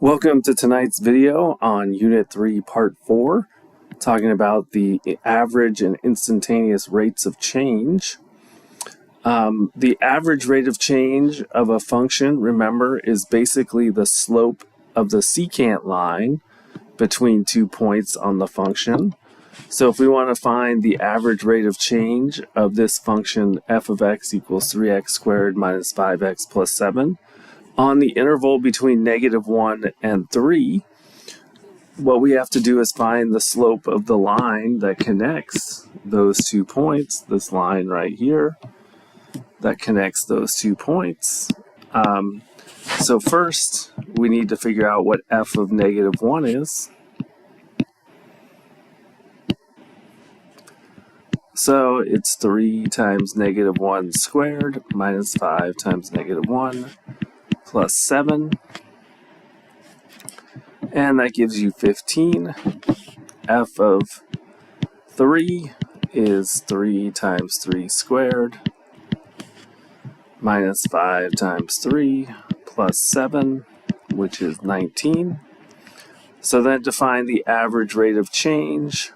Welcome to tonight's video on Unit 3, Part 4, talking about the average and instantaneous rates of change. The average rate of change of a function, remember, is basically the slope of the secant line between 2 points on the function. So if we want to find the average rate of change of this function f of x equals 3x squared minus 5x plus 7, on the interval between -1 and 3, what we have to do is find the slope of the line that connects those 2 points, this line right here, that connects those 2 points. So first, we need to figure out what f of -1 is. So it's 3 times -1 squared minus 5 times -1 plus 7. And that gives you 15. F of 3 is 3 times 3 squared minus 5 times 3 plus 7, which is 19. So then to find the average rate of change,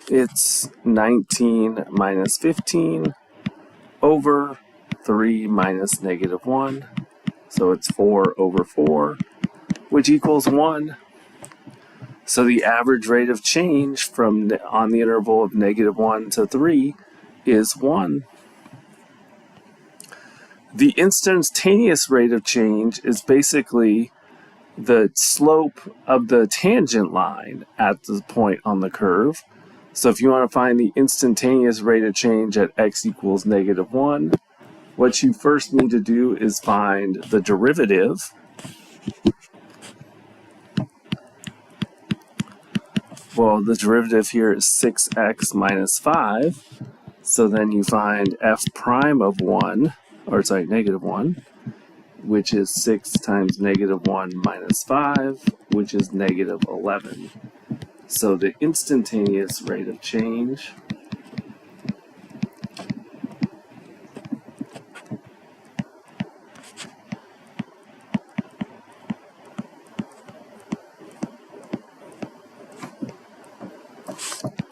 it's 19 minus 15 over 3 minus -1. So it's 4 over 4, which equals 1. So the average rate of change from on the interval of -1 to 3 is 1. The instantaneous rate of change is basically the slope of the tangent line at the point on the curve. So if you want to find the instantaneous rate of change at x equals -1, what you first need to do is find the derivative. Well, the derivative here is 6x minus 5. So then you find f prime of 1, or sorry, -1, which is 6 times -1 minus 5, which is -11. So the instantaneous rate of change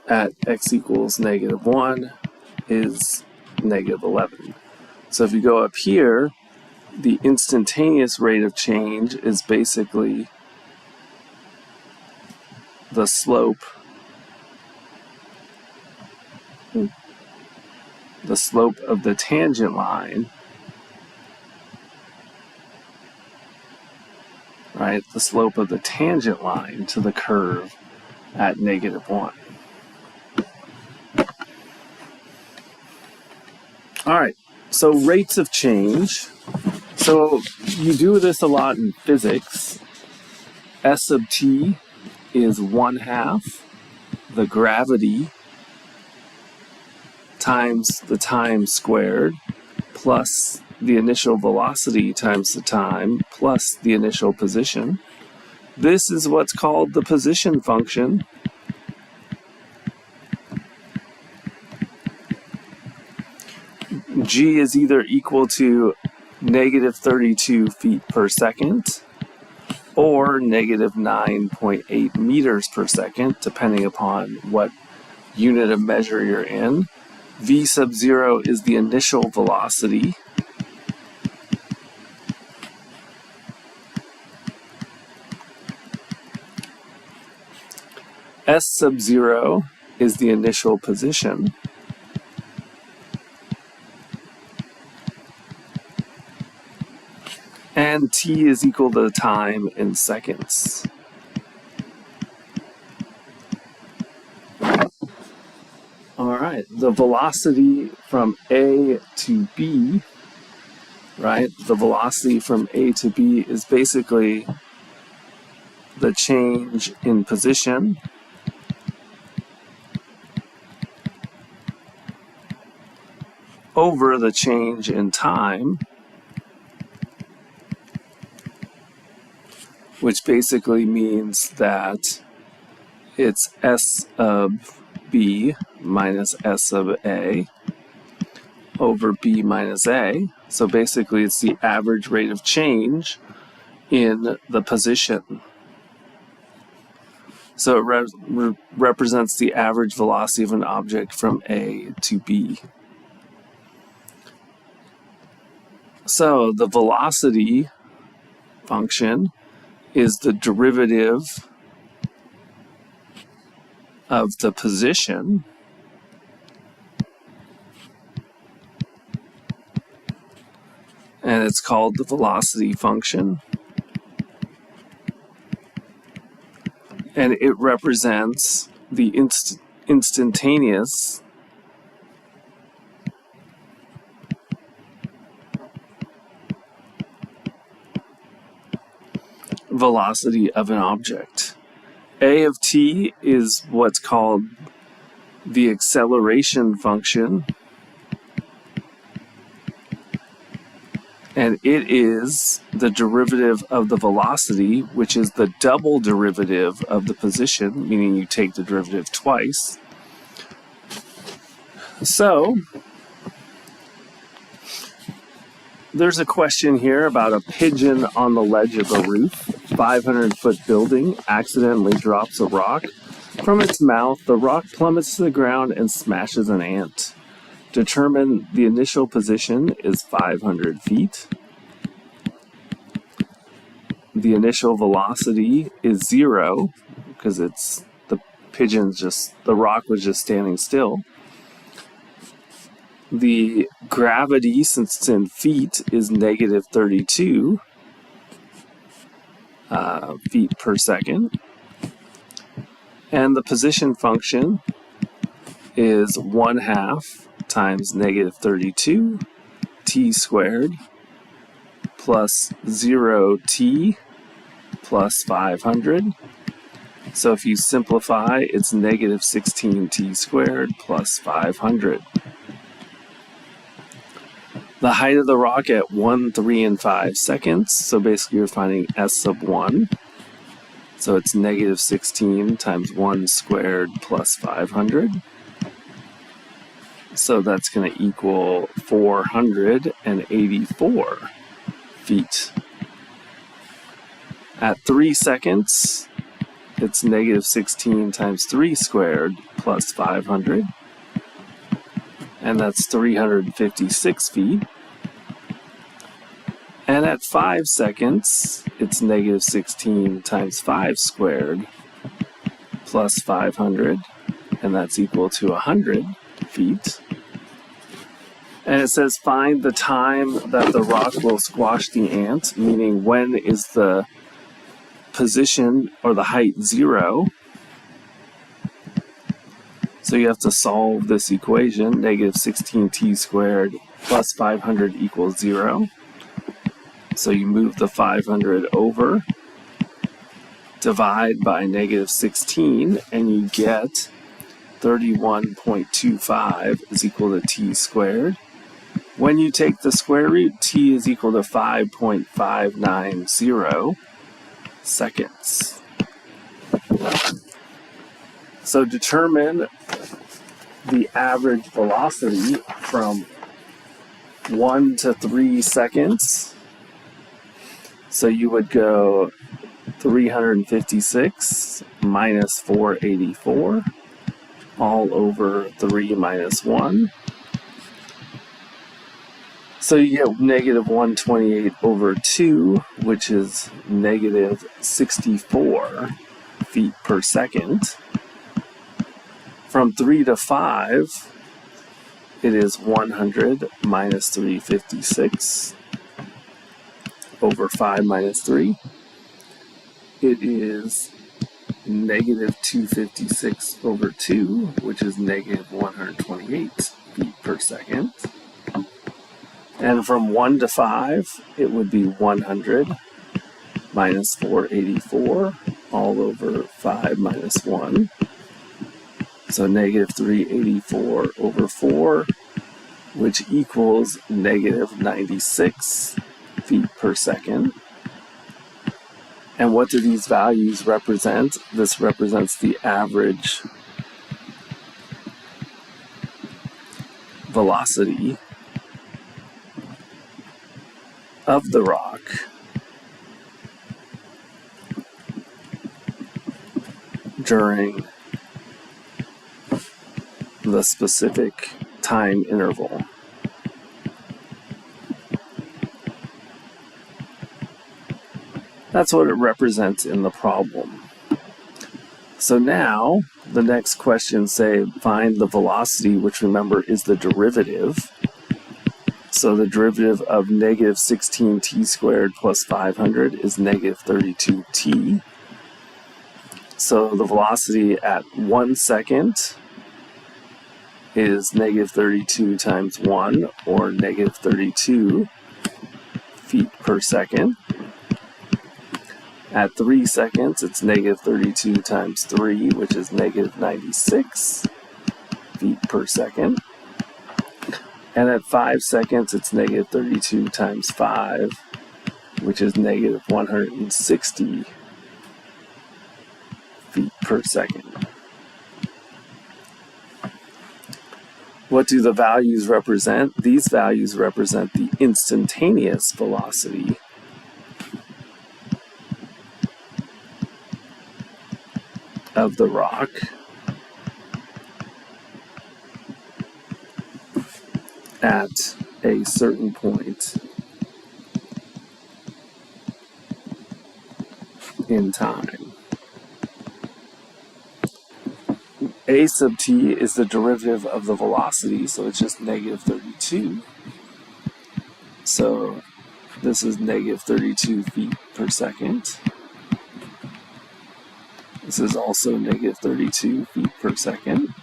at x equals -1 is -11. So if you go up here, the instantaneous rate of change is basically the slope of the tangent line, right? The slope of the tangent line to the curve at -1. All right, so rates of change. So you do this a lot in physics. S sub t is 1/2 the gravity times the time squared plus the initial velocity times the time plus the initial position. This is what's called the position function. G is either equal to -32 feet per second or -9.8 meters per second, depending upon what unit of measure you're in. V sub 0 is the initial velocity. S sub 0 is the initial position. And t is equal to time in seconds. All right, the velocity from A to B, right? The velocity from A to B is basically the change in position over the change in time, which basically means that it's S of B minus S sub A over B minus A. So basically it's the average rate of change in the position. So it represents the average velocity of an object from A to B. So the velocity function is the derivative of the position and it's called the velocity function. And it represents the instantaneous velocity of an object. A of t is what's called the acceleration function, and it is the derivative of the velocity, which is the double derivative of the position, meaning you take the derivative twice. So there's a question here about a pigeon on the ledge of a roof. 500-foot building accidentally drops a rock. From its mouth, the rock plummets to the ground and smashes an ant. Determine the initial position is 500 feet. The initial velocity is 0 because it's the rock was just standing still. The gravity, since it's in feet, is negative 32 feet per second. And the position function is 1/2 times negative 32 t squared plus 0t plus 500. So if you simplify, it's negative 16t squared plus 500. The height of the rock at 1, 3, and 5 seconds. So basically you're finding S sub 1. So it's negative 16 times 1 squared plus 500. So that's going to equal 484 feet. At 3 seconds, it's negative 16 times 3 squared plus 500. And that's 356 feet. And at 5 seconds, it's negative 16 times 5 squared plus 500, and that's equal to 100 feet. And it says find the time that the rock will squash the ant, meaning when is the position or the height 0. So you have to solve this equation, negative 16t squared plus 500 equals 0. So you move the 500 over, divide by negative 16, and you get 31.25 is equal to t squared. When you take the square root, t is equal to 5.590 seconds. So determine the average velocity from 1 to 3 seconds. So you would go 356 minus 484 all over 3 minus 1. So you get negative 128 over 2, which is negative 64 feet per second. From 3 to 5, it is 100 minus 356 over 5 minus 3. It is negative 256 over 2, which is negative 128 feet per second. And from 1 to 5, it would be 100 minus 484 all over 5 minus 1. So negative 384 over 4, which equals negative 96 feet per second. And what do these values represent? This represents the average velocity of the rock during the specific time interval. That's what it represents in the problem. So now, the next question say, find the velocity, which remember is the derivative. So the derivative of negative 16t squared plus 500 is negative 32t. So the velocity at 1 second is negative 32 times 1, or negative 32 feet per second. At 3 seconds, it's negative 32 times 3, which is negative 96 feet per second. And at 5 seconds, it's negative 32 times 5, which is negative 160 feet per second. What do the values represent? These values represent the instantaneous velocity of the rock at a certain point in time. A sub t is the derivative of the velocity, so it's just negative 32. So this is negative 32 feet per second. This is also negative 32 feet per second.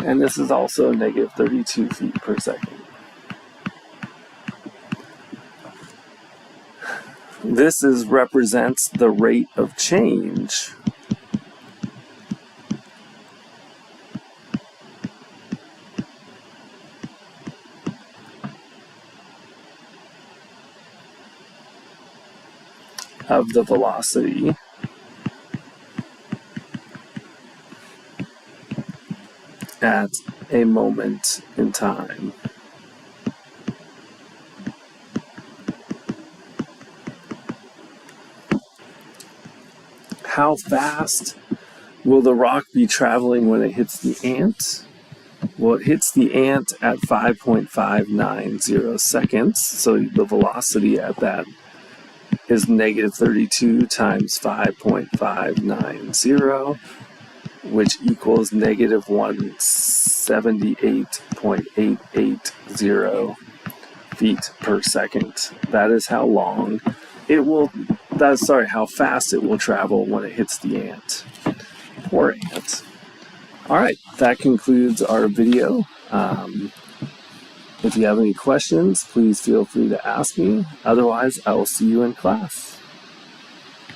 And this is also negative 32 feet per second. This represents the rate of change of the velocity at a moment in time. How fast will the rock be traveling when it hits the ant? Well, it hits the ant at 5.590 seconds, so the velocity at that is negative 32 times 5.590, which equals negative 178.880 feet per second. That is how long it will, how fast it will travel when it hits the ant. Poor ant. All right, that concludes our video. If you have any questions, please feel free to ask me. Otherwise, I will see you in class.